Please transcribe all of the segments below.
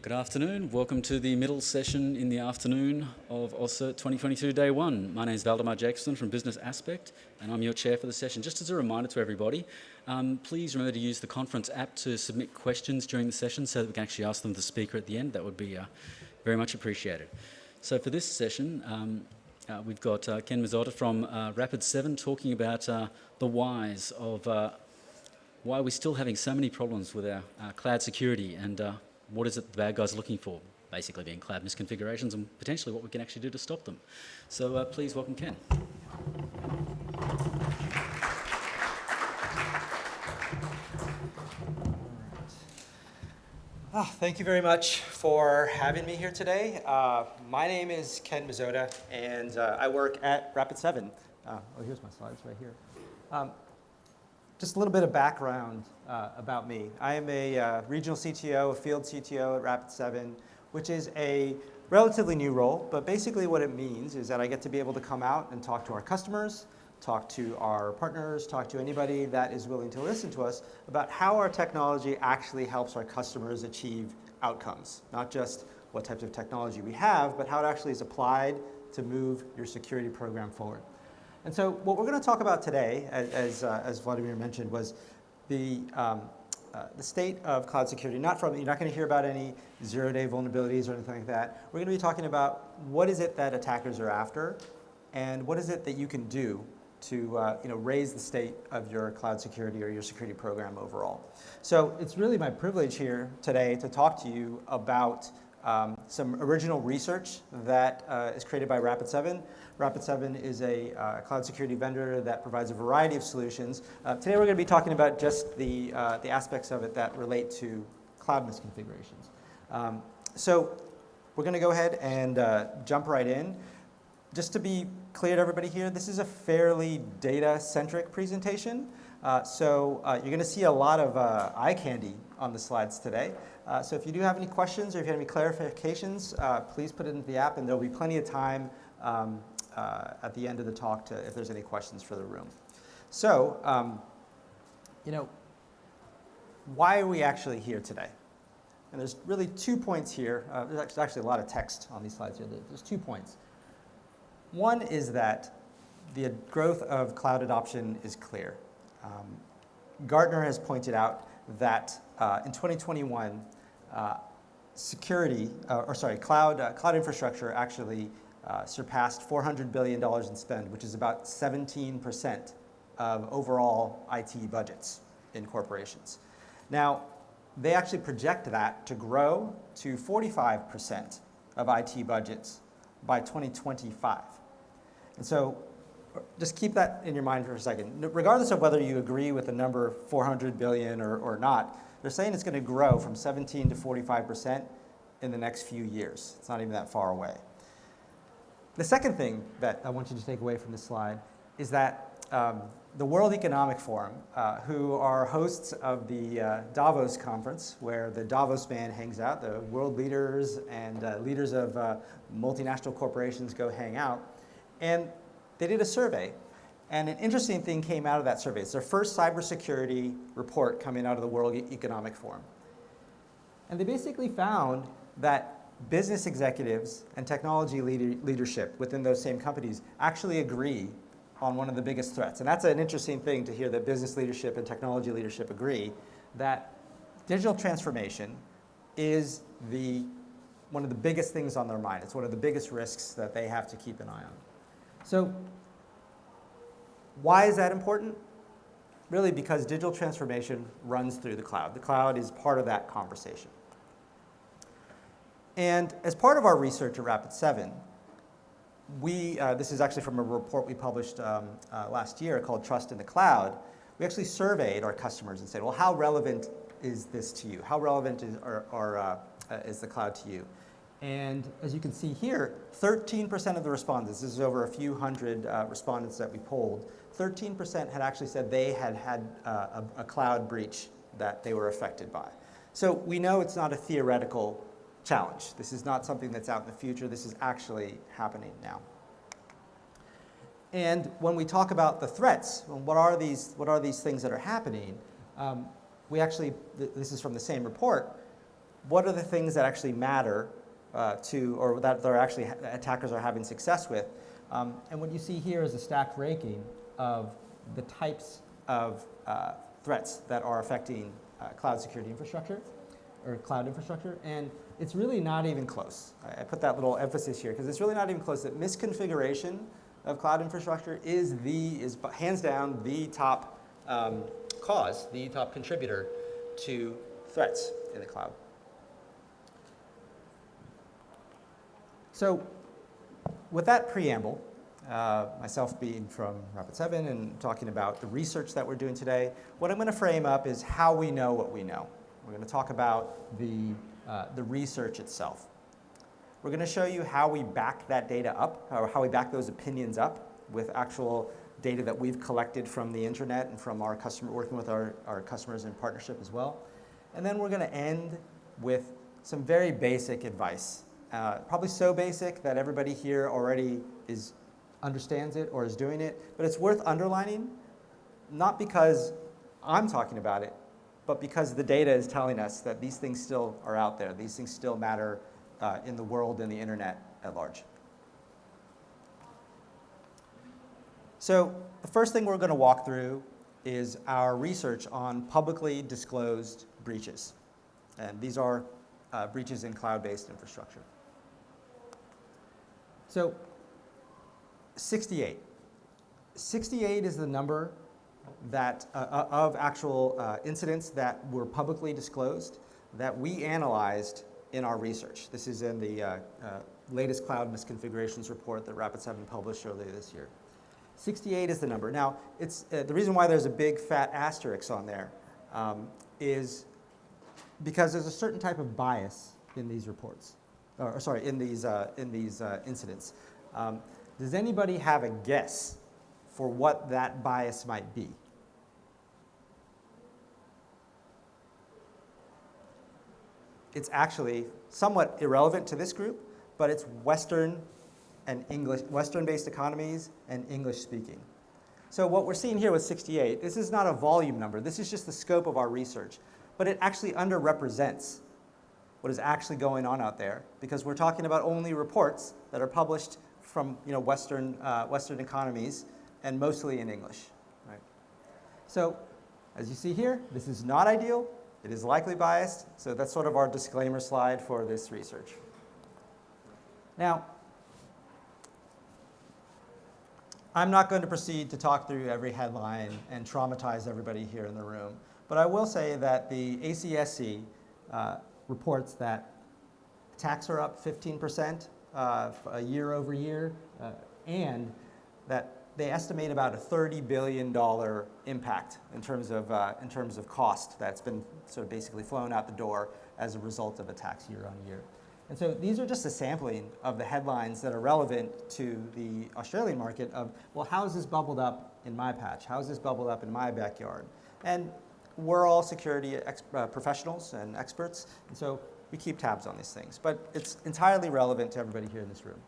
Good afternoon. Welcome to the middle session in the afternoon of AusCERT2022 Day 1. My name is Valdemar Jacobson from Business Aspect, and I'm your chair for the session. Just as a reminder to everybody, please remember to use the conference app to submit questions during the session so that we can actually ask them to the speaker at the end. That would be very much appreciated. So for this session, we've got Ken Mizota from Rapid7 talking about the whys of why we're still having so many problems with our cloud security and what is it the bad guys are looking for, basically being cloud misconfigurations and potentially what we can actually do to stop them. So please welcome Ken. Thank you very much for having me here today. My name is Ken Mizota, and I work at Rapid7. Here's my slides right here. Just a little bit of background about me. I am a regional CTO, a field CTO at Rapid7, which is a relatively new role, but basically what it means is that I get to be able to come out and talk to our customers, talk to our partners, talk to anybody that is willing to listen to us about how our technology actually helps our customers achieve outcomes. Not just what types of technology we have, but how it actually is applied to move your security program forward. And so what we're going to talk about today, as Vladimir mentioned, was the state of cloud security. You're not going to hear about any zero-day vulnerabilities or anything like that. We're going to be talking about what is it that attackers are after, and what is it that you can do to raise the state of your cloud security or your security program overall. So it's really my privilege here today to talk to you about some original research that is created by Rapid7. Rapid7 is a cloud security vendor that provides a variety of solutions. Today we're going to be talking about just the aspects of it that relate to cloud misconfigurations. So we're going to go ahead and jump right in. Just to be clear to everybody here, this is a fairly data-centric presentation. So you're going to see a lot of eye candy on the slides today. So if you do have any questions or if you have any clarifications, please put it into the app, and there'll be plenty of time at the end of the talk if there's any questions for the room. So, why are we actually here today? And there's really 2 points here. There's actually a lot of text on these slides here. There's 2 points. One is that the growth of cloud adoption is clear. Gartner has pointed out that in 2021, cloud infrastructure actually surpassed $400 billion in spend, which is about 17% of overall IT budgets in corporations. Now, they actually project that to grow to 45% of IT budgets by 2025. And so just keep that in your mind for a second. Regardless of whether you agree with the number 400 billion or not, they're saying it's going to grow from 17 to 45% in the next few years. It's not even that far away. The second thing that I want you to take away from this slide is that the World Economic Forum, who are hosts of the Davos conference, where the Davos band hangs out, the world leaders and leaders of multinational corporations go hang out, and they did a survey. And an interesting thing came out of that survey. It's their first cybersecurity report coming out of the World Economic Forum. And they basically found that business executives and technology leadership within those same companies actually agree on one of the biggest threats. And that's an interesting thing to hear, that business leadership and technology leadership agree that digital transformation is one of the biggest things on their mind. It's one of the biggest risks that they have to keep an eye on. So why is that important? Really because digital transformation runs through the cloud. The cloud is part of that conversation. And as part of our research at Rapid7, this is actually from a report we published last year called Trust in the Cloud. We actually surveyed our customers and said, well, how relevant is this to you? How relevant is the cloud to you? And as you can see here, 13% of the respondents, this is over a few hundred respondents that we polled, 13% had actually said they had a cloud breach that they were affected by. So we know it's not a theoretical challenge. This is not something that's out in the future. This is actually happening now. And when we talk about the threats, what are these things that are happening? We actually, this is from the same report, what are the things that actually matter or that they're actually attackers are having success with. And what you see here is a stacked ranking of the types of threats that are affecting cloud security infrastructure or cloud infrastructure, and it's really not even close. I put that little emphasis here because it's really not even close. That misconfiguration of cloud infrastructure is hands down the top cause, the top contributor to threats in the cloud. So with that preamble, myself being from Rapid7 and talking about the research that we're doing today, what I'm going to frame up is how we know what we know. We're going to talk about the research itself. We're going to show you how we back that data up, or how we back those opinions up with actual data that we've collected from the internet and from our working with our customers in partnership as well. And then we're going to end with some very basic advice. Probably so basic that everybody here already understands it or is doing it, but it's worth underlining, not because I'm talking about it, but because the data is telling us that these things still are out there. These things still matter in the world and the internet at large. So the first thing we're going to walk through is our research on publicly disclosed breaches. And these are breaches in cloud-based infrastructure. So 68. 68 is the number that of actual incidents that were publicly disclosed that we analyzed in our research. This is in the latest cloud misconfigurations report that Rapid7 published earlier this year. 68 is the number. Now, it's the reason why there's a big fat asterisk on there is because there's a certain type of bias in these reports, or sorry, in these incidents. Does anybody have a guess for what that bias might be? It's actually somewhat irrelevant to this group, but it's Western and English, Western-based economies and English speaking. So what we're seeing here with 68, this is not a volume number, this is just the scope of our research, but it actually underrepresents what is actually going on out there, because we're talking about only reports that are published from Western economies and mostly in English. Right? So as you see here, this is not ideal, it is likely biased, so that's sort of our disclaimer slide for this research. Now, I'm not going to proceed to talk through every headline and traumatize everybody here in the room, but I will say that the ACSC reports that attacks are up 15% year over year, and that they estimate about a $30 billion impact in terms of cost that's been sort of basically flown out the door as a result of attacks year on year. And so these are just a sampling of the headlines that are relevant to the Australian market of, well, how is this bubbled up in my patch? How is this bubbled up in my backyard? And we're all security professionals and experts, and so we keep tabs on these things. But it's entirely relevant to everybody here in this room.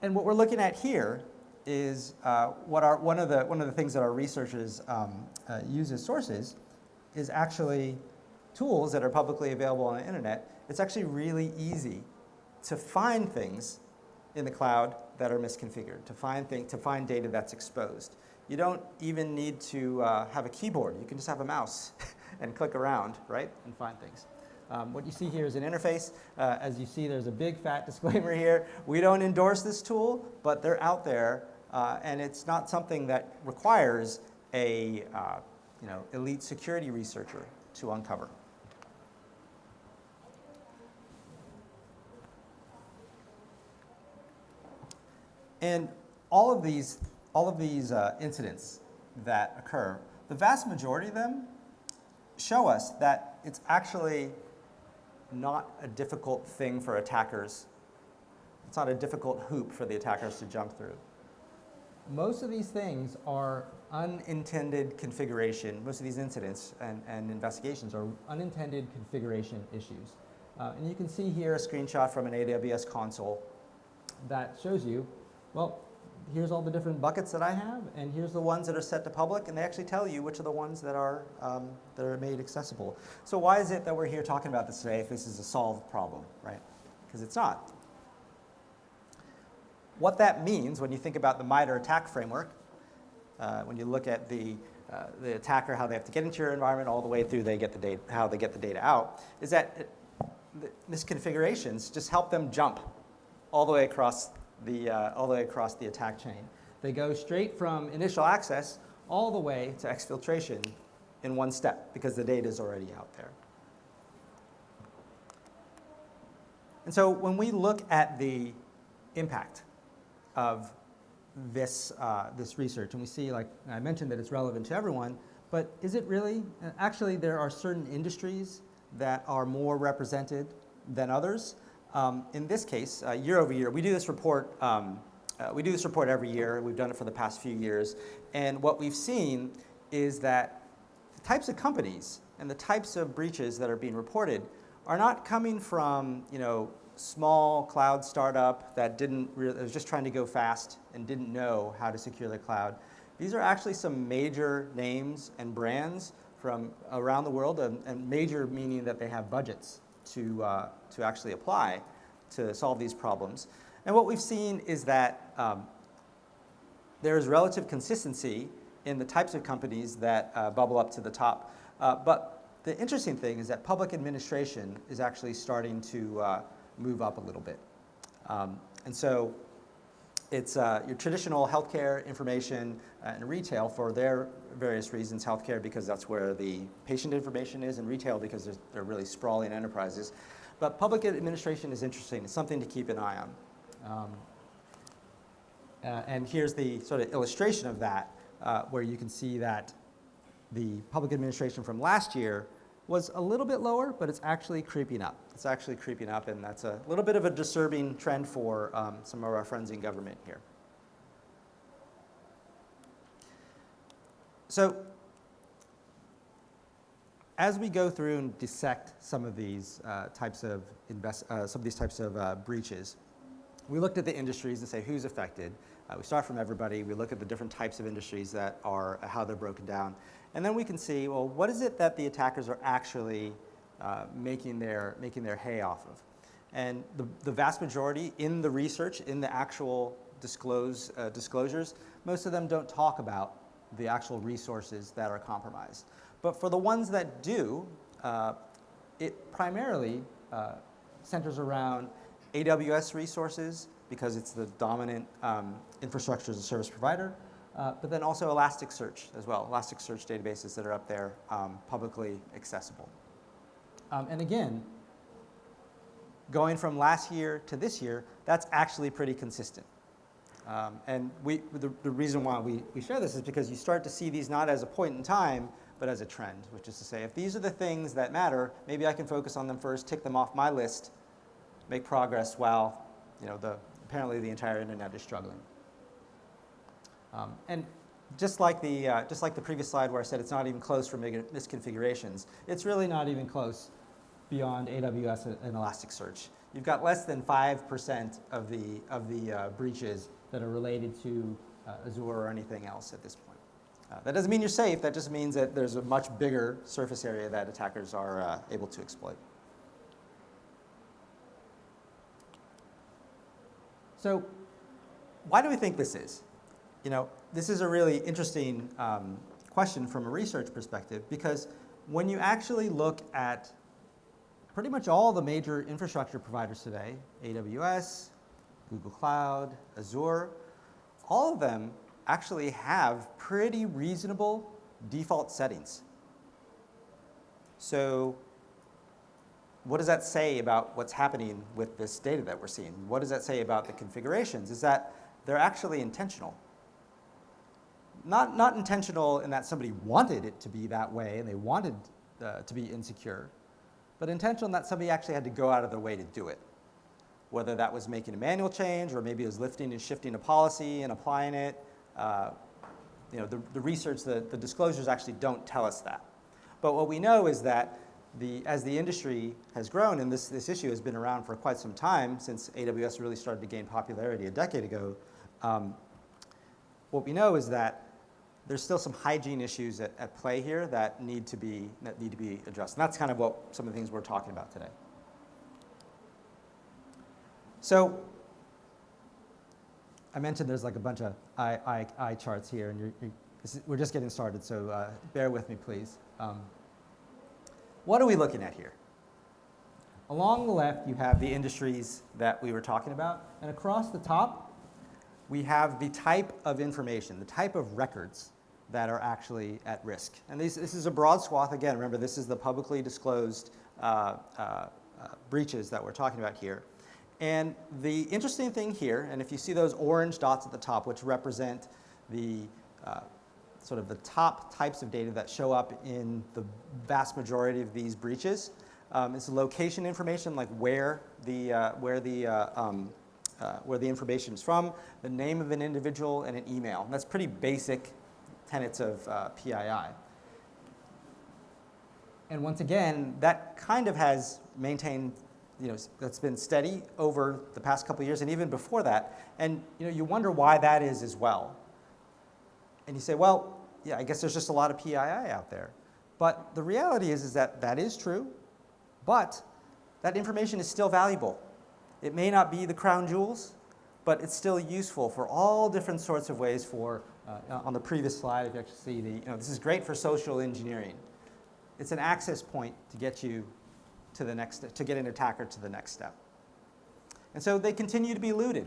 And what we're looking at here is one of the things that our researchers use as sources is actually tools that are publicly available on the internet. It's actually really easy to find things in the cloud that are misconfigured, to find data that's exposed. You don't even need to have a keyboard. You can just have a mouse and click around, right, and find things. What you see here is an interface. As you see, there's a big fat disclaimer here. We don't endorse this tool, but they're out there, and it's not something that requires a elite security researcher to uncover. And all of these incidents that occur, the vast majority of them show us that it's actually not a difficult thing for attackers. It's not a difficult hoop for the attackers to jump through. Most of these things are unintended configuration. Most of these incidents and investigations are unintended configuration issues. And you can see here a screenshot from an AWS console that shows you, well, here's all the different buckets that I have, and here's the ones that are set to public, and they actually tell you which are the ones that are made accessible. So why is it that we're here talking about this today if this is a solved problem, right? Because it's not. What that means when you think about the MITRE attack framework, when you look at the attacker, how they have to get into your environment all the way through how they get the data out, is that the misconfigurations just help them jump all the way across the attack chain. They go straight from initial access all the way to exfiltration in one step because the data is already out there. And so when we look at the impact of this research, and we see, like I mentioned, that it's relevant to everyone, but is it really? Actually, there are certain industries that are more represented than others. In this case, year over year, we do this report every year. We've done it for the past few years. And what we've seen is that the types of companies and the types of breaches that are being reported are not coming from, small cloud startup that was just trying to go fast and didn't know how to secure the cloud. These are actually some major names and brands from around the world, and major meaning that they have budgets to actually apply to solve these problems. And what we've seen is that there is relative consistency in the types of companies that bubble up to the top. But the interesting thing is that public administration is actually starting to move up a little bit. And so it's your traditional healthcare, information, and retail for their various reasons. Healthcare because that's where the patient information is, and retail because they're really sprawling enterprises. But public administration is interesting. It's something to keep an eye on. And here's the sort of illustration of that, where you can see that the public administration from last year was a little bit lower, but it's actually creeping up. It's actually creeping up, and that's a little bit of a disturbing trend for some of our friends in government here. So as we go through and dissect some of these types of breaches, we looked at the industries and say who's affected. We start from everybody. We look at the different types of industries that are how they're broken down, and then we can see, well, what is it that the attackers are actually making their hay off of? And the vast majority in the research, in the actual disclosures, most of them don't talk about the actual resources that are compromised. But for the ones that do, it primarily centers around AWS resources because it's the dominant infrastructure as a service provider, but then also Elasticsearch as well, Elasticsearch databases that are up there publicly accessible. And again, going from last year to this year, that's actually pretty consistent. And the reason why we share this is because you start to see these not as a point in time, but as a trend, which is to say, if these are the things that matter, maybe I can focus on them first, tick them off my list, make progress while apparently the entire internet is struggling. And just like the previous slide where I said it's not even close for misconfigurations, it's really not even close beyond AWS and Elasticsearch. You've got less than 5% of the breaches that are related to Azure or anything else at this point. That doesn't mean you're safe. That just means that there's a much bigger surface area that attackers are able to exploit. So why do we think this is? This is a really interesting question from a research perspective, because when you actually look at pretty much all the major infrastructure providers today, AWS, Google Cloud, Azure, all of them actually have pretty reasonable default settings. So what does that say about what's happening with this data that we're seeing? What does that say about the configurations? Is that they're actually intentional. Not intentional in that somebody wanted it to be that way and they wanted to be insecure, but intentional in that somebody actually had to go out of their way to do it. Whether that was making a manual change or maybe it was lifting and shifting a policy and applying it. The research, the disclosures actually don't tell us that. But what we know is that as the industry has grown, and this issue has been around for quite some time, since AWS really started to gain popularity a decade ago, what we know is that there's still some hygiene issues at play here that need to be addressed. And that's kind of what some of the things we're talking about today. So I mentioned there's like a bunch of eye charts here, and we're just getting started, so bear with me, please. What are we looking at here? Along the left, you have the industries that we were talking about, and across the top, we have the type of information, the type of records that are actually at risk. And this is a broad swath. Again, remember, this is the publicly disclosed breaches that we're talking about here. And the interesting thing here, and if you see those orange dots at the top, which represent the sort of the top types of data that show up in the vast majority of these breaches, it's location information, like where the information is from, the name of an individual, and an email. And that's pretty basic tenets of PII. And once again, that kind of has maintained, that's been steady over the past couple of years, and even before that. And you wonder why that is as well. And you say, well, yeah, I guess there's just a lot of PII out there. But the reality is that that is true, but that information is still valuable. It may not be the crown jewels, but it's still useful for all different sorts of ways for, on the previous slide, if you actually see this is great for social engineering. It's an access point to get you to the next, to get an attacker to the next step. And so they continue to be looted.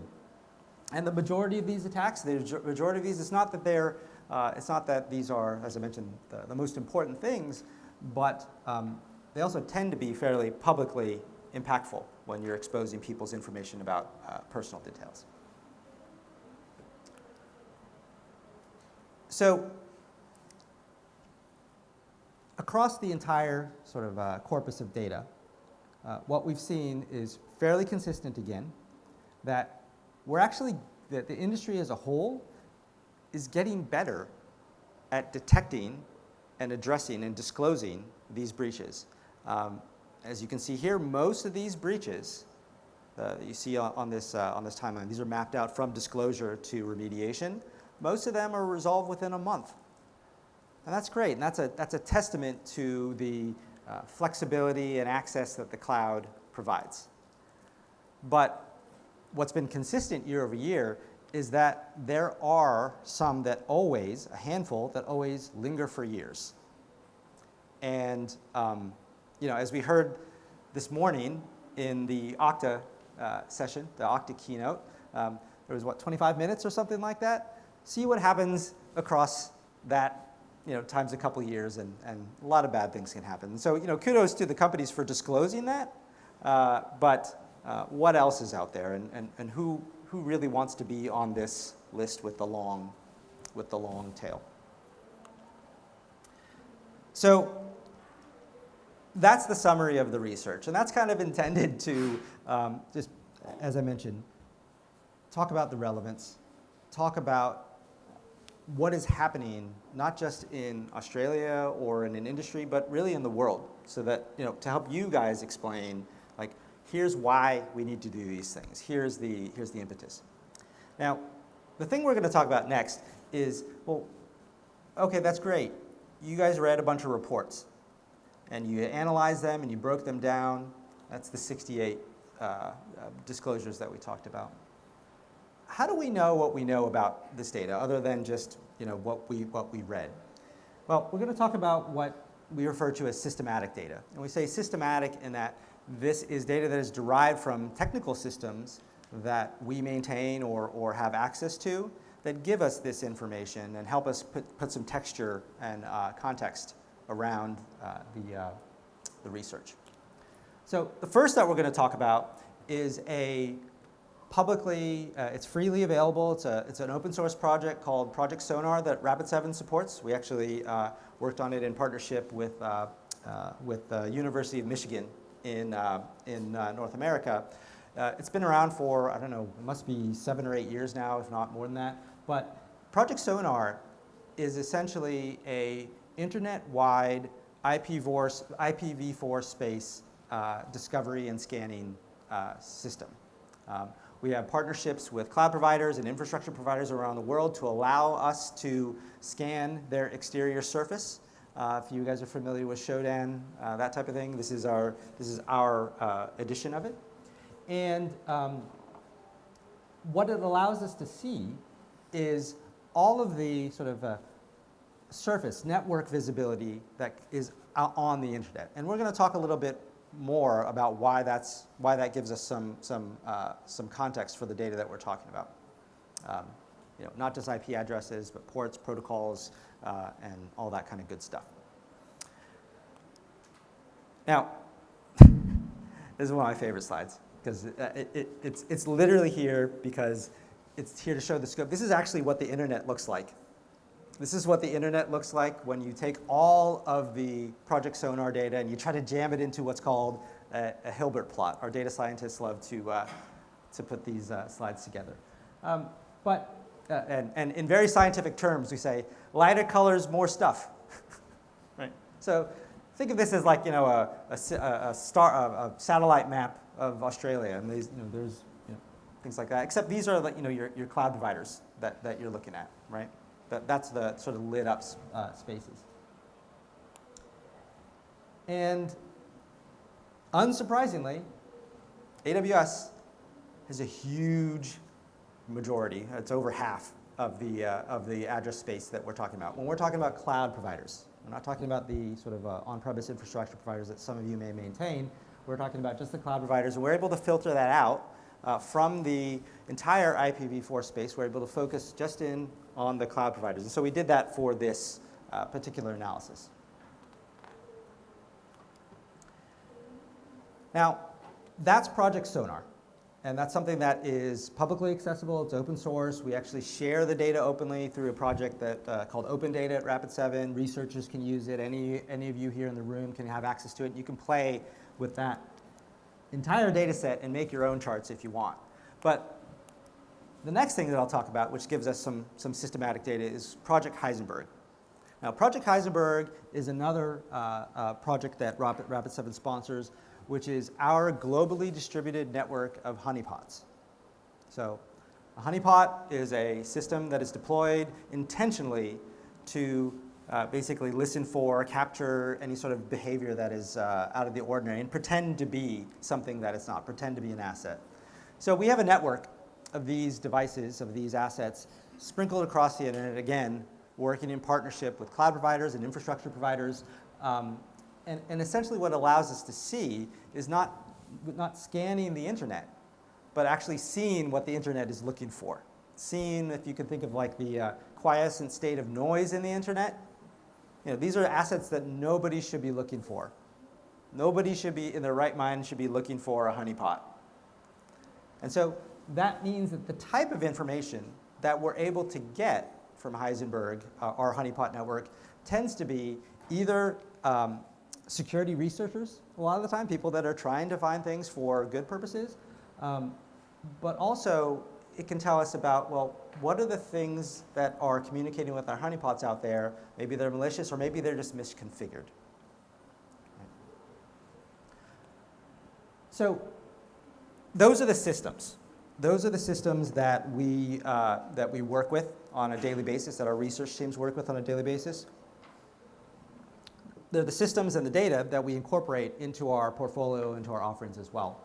And the majority of these attacks, the majority of these, it's not that these are, as I mentioned, the most important things, but they also tend to be fairly publicly impactful when you're exposing people's information about personal details. So across the entire sort of corpus of data, what we've seen is fairly consistent again, that the industry as a whole is getting better at detecting and addressing and disclosing these breaches. As you can see here, most of these breaches you see on this timeline, these are mapped out from disclosure to remediation. Most of them are resolved within a month. And that's great, and that's a testament to the flexibility and access that the cloud provides. But what's been consistent year over year is that there are some that always, a handful, that always linger for years. And as we heard this morning in the Okta session, the Okta keynote, there was, 25 minutes or something like that? See what happens across that, times a couple years, and a lot of bad things can happen. So, kudos to the companies for disclosing that, but what else is out there, and who really wants to be on this list with the long tail? So that's the summary of the research, and that's kind of intended to just, as I mentioned, talk about the relevance, talk about what is happening, not just in Australia or in an industry, but really in the world, so that, to help you guys explain, like, here's why we need to do these things. Here's the impetus. Now, the thing we're going to talk about next is, well, okay, that's great. You guys read a bunch of reports, and you analyzed them, and you broke them down. That's the 68 disclosures that we talked about. How do we know what we know about this data, other than just what we read? Well, we're going to talk about what we refer to as systematic data. And we say systematic in that this is data that is derived from technical systems that we maintain or have access to that give us this information and help us put some texture and context around the research. So the first that we're going to talk about is a publicly, it's freely available. It's an open source project called Project Sonar that Rapid7 supports. We actually worked on it in partnership with the University of Michigan in North America. It's been around for, I don't know, it must be 7 or 8 years now, if not more than that. But Project Sonar is essentially a internet-wide IPv4 space discovery and scanning system. We have partnerships with cloud providers and infrastructure providers around the world to allow us to scan their exterior surface. If you guys are familiar with Shodan, that type of thing, this is our edition of it. And what it allows us to see is all of the sort of surface network visibility that is on the internet. And we're going to talk a little bit more about why that gives us some context for the data that we're talking about. Not just IP addresses, but ports, protocols, and all that kind of good stuff. Now, this is one of my favorite slides because it's literally here because it's here to show the scope. This is actually what the internet looks like. This is what the internet looks like when you take all of the Project Sonar data and you try to jam it into what's called a Hilbert plot. Our data scientists love to put these slides together. And in very scientific terms, we say lighter colors, more stuff. Right? So think of this as like a satellite map of Australia, and there's things like that. Except these are like your cloud providers that you're looking at, right? That's the sort of lit up spaces. And unsurprisingly, AWS has a huge majority. It's over half of the address space that we're talking about. When we're talking about cloud providers, we're not talking about the sort of on-premise infrastructure providers that some of you may maintain. We're talking about just the cloud providers, and we're able to filter that out from the entire IPv4 space. We're able to focus just in on the cloud providers. And so we did that for this particular analysis. Now, that's Project Sonar. And that's something that is publicly accessible. It's open source. We actually share the data openly through a project that called Open Data at Rapid7. Researchers can use it. Any of you here in the room can have access to it. You can play with that entire data set and make your own charts if you want. But the next thing that I'll talk about, which gives us some systematic data, is Project Heisenberg. Now, Project Heisenberg is another project that Rapid7 sponsors, which is our globally distributed network of honeypots. So a honeypot is a system that is deployed intentionally to basically listen for, capture any sort of behavior that is out of the ordinary and pretend to be something that it's not, pretend to be an asset. So we have a network of these devices, of these assets, sprinkled across the internet, again, working in partnership with cloud providers and infrastructure providers. And essentially what allows us to see is not scanning the internet, but actually seeing what the internet is looking for. Seeing, if you can think of like the quiescent state of noise in the internet, these are assets that nobody should be looking for. Nobody should be, in their right mind, should be looking for a honeypot. And so that means that the type of information that we're able to get from Heisenberg, our honeypot network, tends to be either security researchers, a lot of the time, people that are trying to find things for good purposes, but also it can tell us about, well, what are the things that are communicating with our honeypots out there? Maybe they're malicious, or maybe they're just misconfigured. So those are the systems. Those are the systems that we work with on a daily basis, that our research teams work with on a daily basis. They're the systems and the data that we incorporate into our portfolio, into our offerings as well.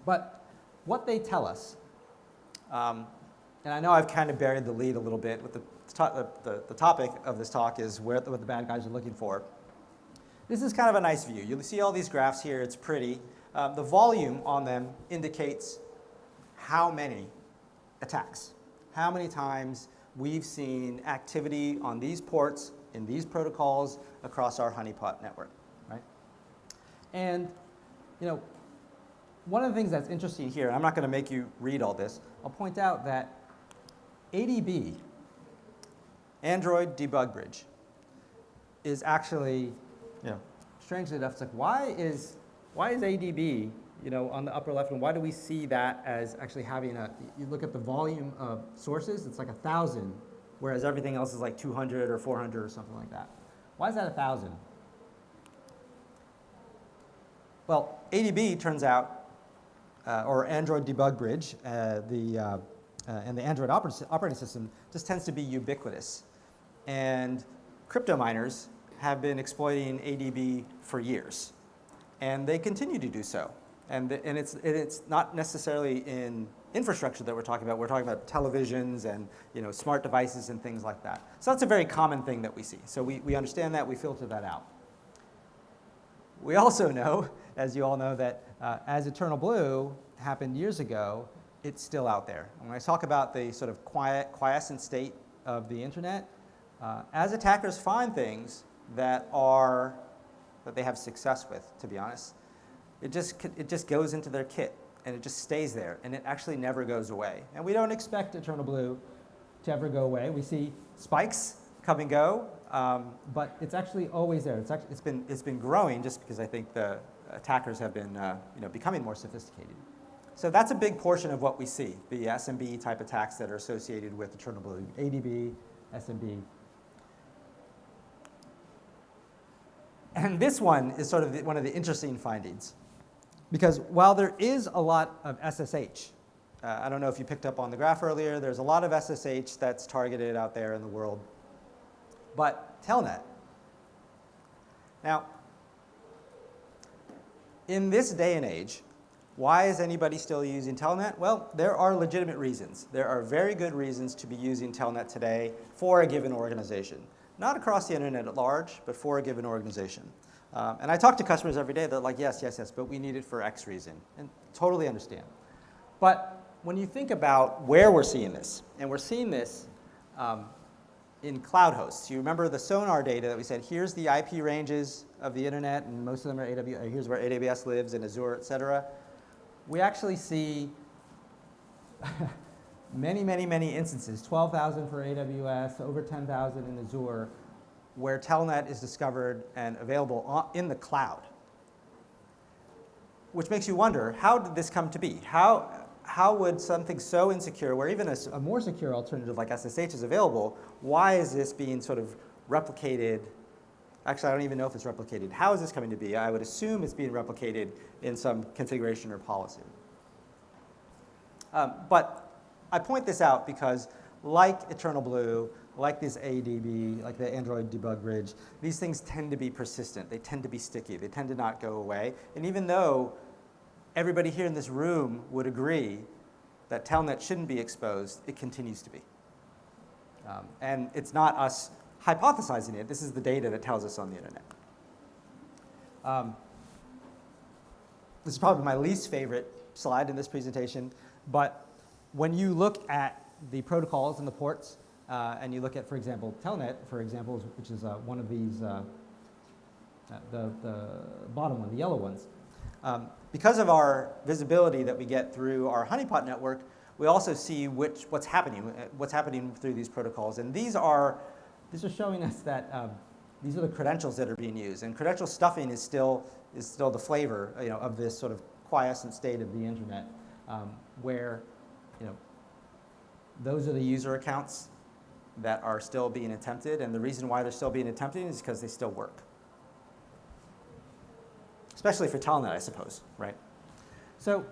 But what they tell us, and I know I've kind of buried the lead a little bit with the topic of this talk is what the bad guys are looking for. This is kind of a nice view. You'll see all these graphs here. It's pretty. The volume on them indicates how many attacks, how many times we've seen activity on these ports in these protocols across our honeypot network, right? And one of the things that's interesting here, and I'm not going to make you read all this, I'll point out that ADB, Android Debug Bridge, is actually, strangely enough, it's like, why is ADB, on the upper left, and why do we see that as actually having you look at the volume of sources, it's like 1,000, whereas everything else is like 200 or 400 or something like that. Why is that 1,000? Well, ADB turns out or Android debug bridge, and the Android operating system just tends to be ubiquitous. And crypto miners have been exploiting ADB for years, and they continue to do so. And it's not necessarily in infrastructure that we're talking about. We're talking about televisions and smart devices and things like that. So that's a very common thing that we see. So we understand that, we filter that out. We also know, as you all know, that as Eternal Blue happened years ago, it's still out there. And when I talk about the sort of quiescent state of the internet, as attackers find things that they have success with, to be honest, it just goes into their kit, and it just stays there, and it actually never goes away. And we don't expect Eternal Blue to ever go away. We see spikes come and go, but it's actually always there. It's been growing just because I think the attackers have been becoming more sophisticated. So that's a big portion of what we see, the SMB type attacks that are associated with Eternal Blue, ADB, SMB. And this one is sort of one of the interesting findings, because while there is a lot of SSH, I don't know if you picked up on the graph earlier, there's a lot of SSH that's targeted out there in the world, but Telnet. Now, in this day and age, why is anybody still using Telnet? Well, there are legitimate reasons. There are very good reasons to be using Telnet today for a given organization. Not across the internet at large, but for a given organization. And I talk to customers every day, they're like, yes, but we need it for X reason. And totally understand. But when you think about where we're seeing this, and we're seeing this in cloud hosts. You remember the sonar data that we said, here's the IP ranges of the internet, and most of them are AWS, here's where AWS lives, and Azure, et cetera. We actually see many instances, 12,000 for AWS, over 10,000 in Azure, where Telnet is discovered and available in the cloud. Which makes you wonder, how did this come to be? How would something so insecure, where even a more secure alternative like SSH is available, why is this being sort of replicated? Actually, I don't even know if it's replicated. How is this coming to be? I would assume it's being replicated in some configuration or policy. But I point this out because like Eternal Blue, like this ADB, like the Android debug bridge, these things tend to be persistent. They tend to be sticky. They tend to not go away. And even though everybody here in this room would agree that Telnet shouldn't be exposed, it continues to be. And it's not us hypothesizing it. This is the data that tells us on the internet. This is probably my least favorite slide in this presentation, but when you look at the protocols and the ports, and you look at, for example, Telnet, for example, which is one of these, the bottom one, the yellow ones. Because of our visibility that we get through our honeypot network, we also see what's happening through these protocols. And these are showing us that these are the credentials that are being used. And credential stuffing is still the flavor of this sort of quiescent state of the internet, where those are the user accounts that are still being attempted. And the reason why they're still being attempted is because they still work. Especially for Telnet, I suppose, right? So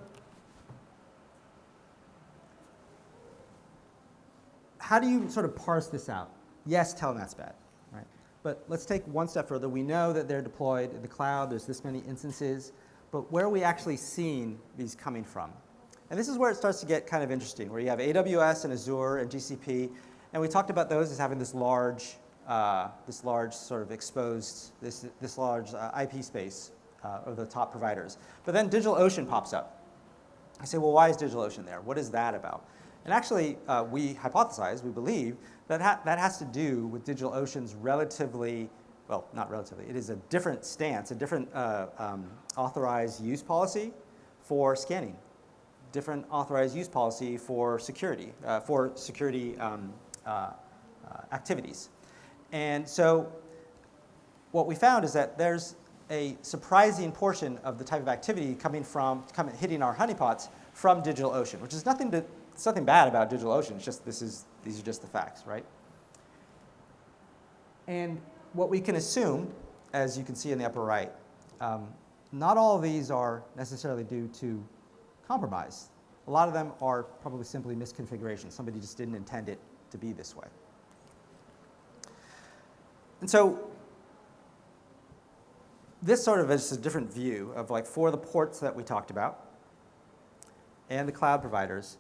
how do you sort of parse this out? Yes, Telnet's bad, right? But let's take one step further. We know that they're deployed in the cloud. There's this many instances. But where are we actually seeing these coming from? And this is where it starts to get kind of interesting, where you have AWS and Azure and GCP. And we talked about those as having this large sort of exposed, this large IP space of the top providers. But then DigitalOcean pops up. I say, well, why is DigitalOcean there? What is that about? And actually, we hypothesize, we believe, that has to do with DigitalOcean's relatively, well, not relatively, it is a different stance, a different authorized use policy for scanning, different authorized use policy for security, activities. And so what we found is that there's a surprising portion of the type of activity hitting our honeypots from DigitalOcean, which is nothing bad about DigitalOcean. It's just these are just the facts, right? And what we can assume, as you can see in the upper right, not all of these are necessarily due to compromised. A lot of them are probably simply misconfigurations. Somebody just didn't intend it to be this way. And so this sort of is a different view of like for the ports that we talked about and the cloud providers,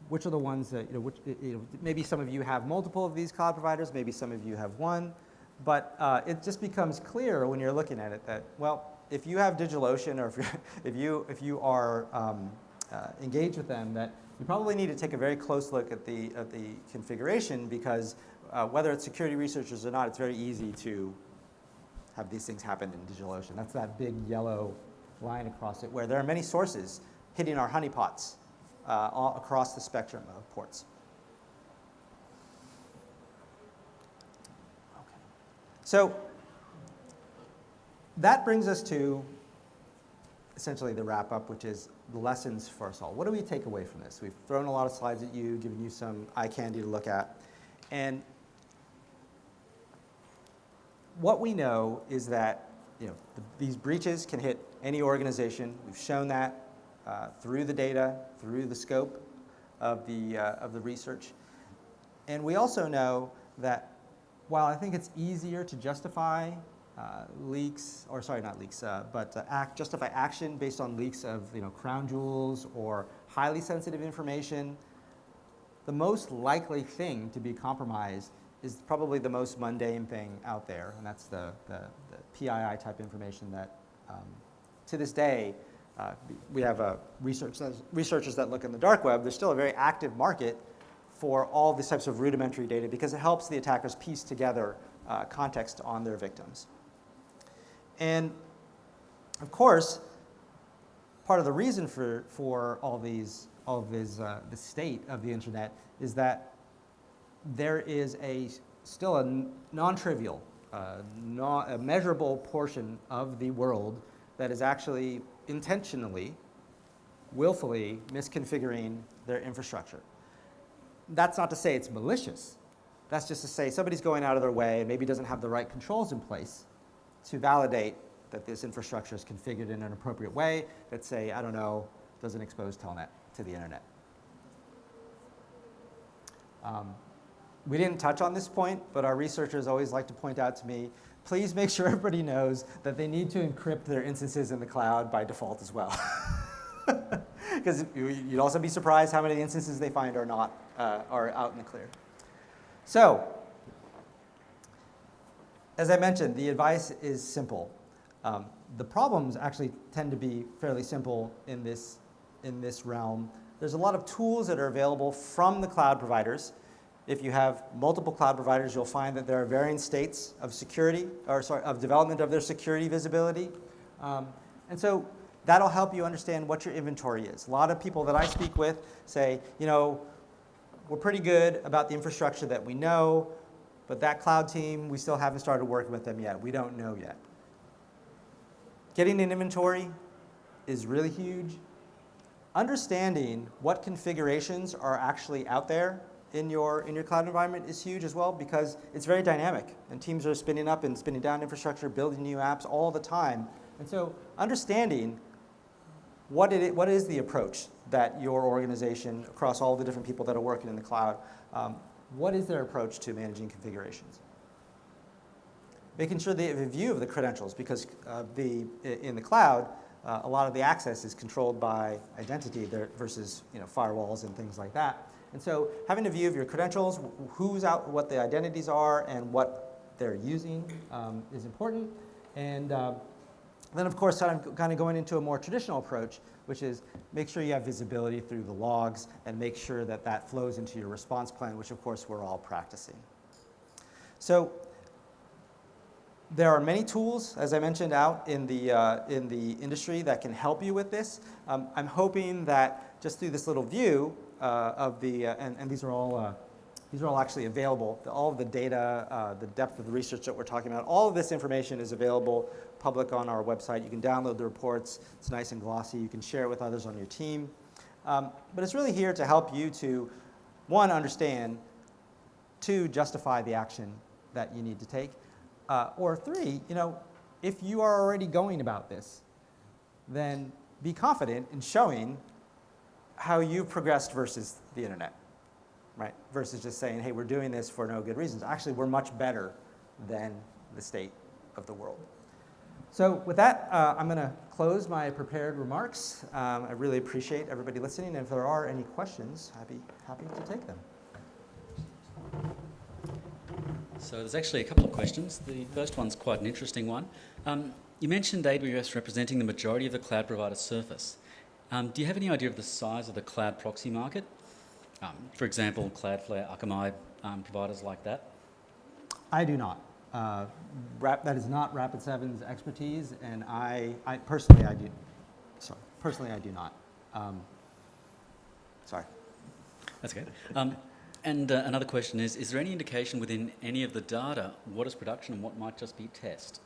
which are the ones that, maybe some of you have multiple of these cloud providers, maybe some of you have one, but it just becomes clear when you're looking at it that, well, if you have DigitalOcean or if you are engaged with them, that you probably need to take a very close look at the configuration, because whether it's security researchers or not, it's very easy to have these things happen in DigitalOcean. That's that big yellow line across it, where there are many sources hitting our honeypots all across the spectrum of ports. Okay. So that brings us to essentially the wrap-up, which is the lessons for us all. What do we take away from this? We've thrown a lot of slides at you, given you some eye candy to look at. And what we know is that these breaches can hit any organization. We've shown that through the data, through the scope of the research. And we also know that while I think it's easier to justify leaks, or sorry, not leaks, but justify action based on leaks of crown jewels or highly sensitive information, the most likely thing to be compromised is probably the most mundane thing out there, and that's the PII type information that, to this day, we have researchers that look in the dark web. There's still a very active market for all these types of rudimentary data because it helps the attackers piece together context on their victims. And of course, part of the reason for all of the state of the internet is that there is still a non-trivial, a measurable portion of the world that is actually intentionally, willfully misconfiguring their infrastructure. That's not to say it's malicious. That's just to say somebody's going out of their way and maybe doesn't have the right controls in place to validate that this infrastructure is configured in an appropriate way that, say, I don't know, doesn't expose Telnet to the internet. We didn't touch on this point, but our researchers always like to point out to me, please make sure everybody knows that they need to encrypt their instances in the cloud by default as well. Because you'd also be surprised how many instances they find are not are out in the clear. So, as I mentioned, the advice is simple. The problems actually tend to be fairly simple in this realm. There's a lot of tools that are available from the cloud providers. If you have multiple cloud providers, you'll find that there are varying states of of development of their security visibility. And so that'll help you understand what your inventory is. A lot of people that I speak with say, we're pretty good about the infrastructure that we know, but that cloud team, we still haven't started working with them yet. We don't know yet. Getting an inventory is really huge. Understanding what configurations are actually out there in your cloud environment is huge as well, because it's very dynamic and teams are spinning up and spinning down infrastructure, building new apps all the time. And so understanding what is the approach that your organization, across all the different people that are working in the cloud, what is their approach to managing configurations? Making sure they have a view of the credentials, because in the cloud, a lot of the access is controlled by identity versus firewalls and things like that. And so having a view of your credentials, who's out, what the identities are, and what they're using is important. And then, of course, kind of going into a more traditional approach, which is make sure you have visibility through the logs and make sure that that flows into your response plan, which, of course, we're all practicing. So there are many tools, as I mentioned, out in the industry that can help you with this. I'm hoping that just through this little view of the, and these are all actually available. All of the data, the depth of the research that we're talking about, all of this information is available public on our website. You can download the reports. It's nice and glossy. You can share it with others on your team. But it's really here to help you to, one, understand, two, justify the action that you need to take, or three, if you are already going about this, then be confident in showing how you progressed versus the internet, right? Versus just saying, hey, we're doing this for no good reasons. Actually, we're much better than the state of the world. So with that, I'm going to close my prepared remarks. I really appreciate everybody listening. And if there are any questions, I'd be happy to take them. So there's actually a couple of questions. The first one's quite an interesting one. You mentioned AWS representing the majority of the cloud provider surface. Do you have any idea of the size of the cloud proxy market? For example, Cloudflare, Akamai, providers like that? I do not. That is not Rapid7's expertise, and I personally, I do. Sorry, personally, I do not. Sorry. That's okay. And another question is there any indication within any of the data what is production and what might just be test?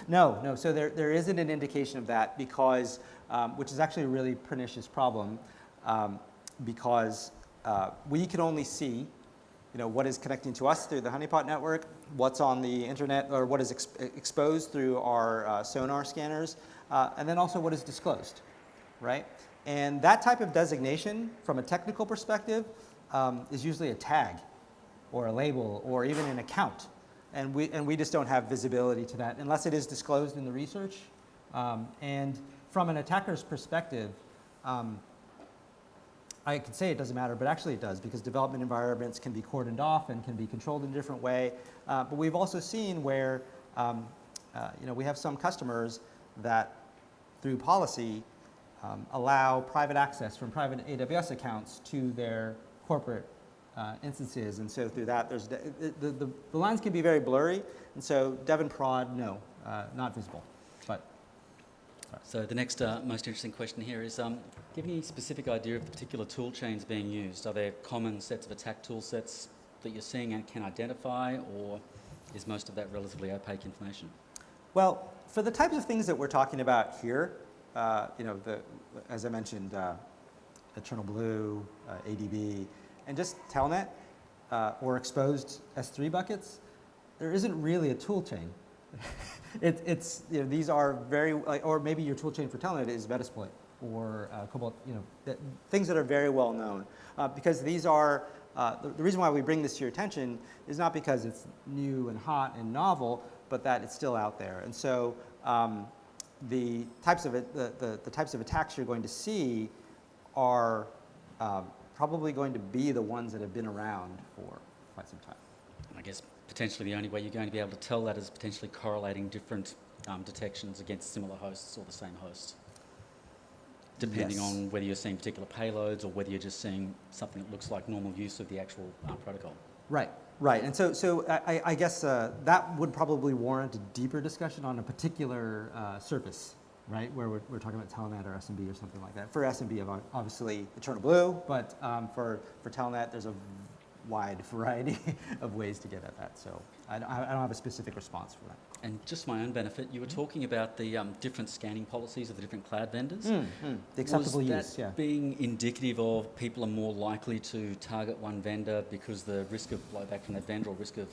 No. So there isn't an indication of that because, which is actually a really pernicious problem, because we can only see, what is connecting to us through the honeypot network, what's on the internet, or what is exposed through our sonar scanners, and then also what is disclosed, right? And that type of designation, from a technical perspective, is usually a tag, or a label, or even an account. And we just don't have visibility to that unless it is disclosed in the research. And from an attacker's perspective, I could say it doesn't matter, but actually it does, because development environments can be cordoned off and can be controlled in a different way. But we've also seen where we have some customers that, through policy, allow private access from private AWS accounts to their corporate instances, and so through that, there's the lines can be very blurry, and so dev and prod, no, not visible. But so the next most interesting question here is, do you have any specific idea of the particular tool chains being used? Are there common sets of attack tool sets that you're seeing and can identify, or is most of that relatively opaque information? Well, for the types of things that we're talking about here, as I mentioned, Eternal Blue, ADB, and just Telnet or exposed S3 buckets, there isn't really a tool chain. These are very, or maybe your tool chain for Telnet is Metasploit or Cobalt, things that are very well known. Because these are, the reason why we bring this to your attention is not because it's new and hot and novel, but that it's still out there. And so the types of attacks you're going to see are probably going to be the ones that have been around for quite some time. I guess potentially the only way you're going to be able to tell that is potentially correlating different detections against similar hosts or the same host, depending on whether you're seeing particular payloads or whether you're just seeing something that looks like normal use of the actual protocol. Right. And so I guess that would probably warrant a deeper discussion on a particular surface, right, where we're talking about Telnet or SMB or something like that. For SMB, obviously Eternal Blue, but for Telnet, there's a wide variety of ways to get at that. So I don't have a specific response for that. And just my own benefit, you were talking about the different scanning policies of the different cloud vendors. The acceptable use, Was that being indicative of people are more likely to target one vendor because the risk of blowback from that vendor or risk of,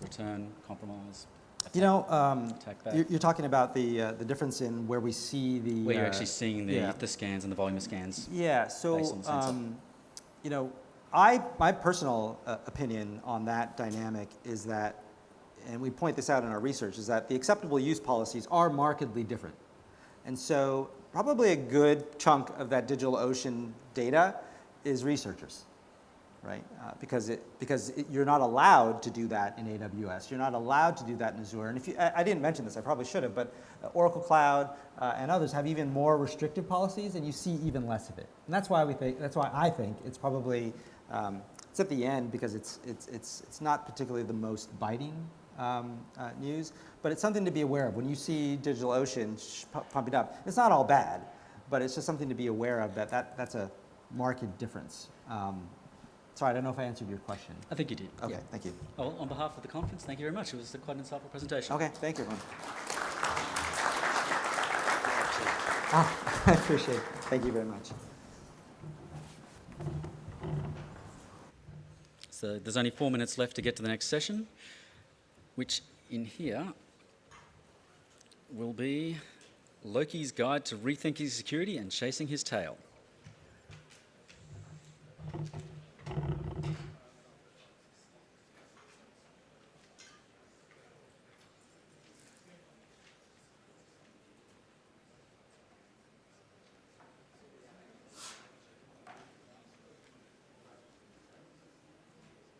return, compromise? You're talking about the difference in where we see the... Where you're actually seeing the scans and the volume of scans. Yeah, so, my personal opinion on that dynamic is that, and we point this out in our research, is that the acceptable use policies are markedly different. And so probably a good chunk of that DigitalOcean data is researchers, right? Because you're not allowed to do that in AWS. You're not allowed to do that in Azure. And I didn't mention this, I probably should have, but Oracle Cloud and others have even more restrictive policies, and you see even less of it. And that's why I think it's probably it's at the end, because it's not particularly the most biting news, but it's something to be aware of. When you see DigitalOcean pumping up, it's not all bad, but it's just something to be aware of, that's a marked difference. Sorry, I don't know if I answered your question. I think you did. Okay, thank you. Well, on behalf of the conference, thank you very much. It was quite an insightful presentation. Okay, thank you, everyone. I appreciate it. Thank you very much. So there's only 4 minutes left to get to the next session, which in here will be Loki's Guide to Rethinking Security and Chasing His Tail.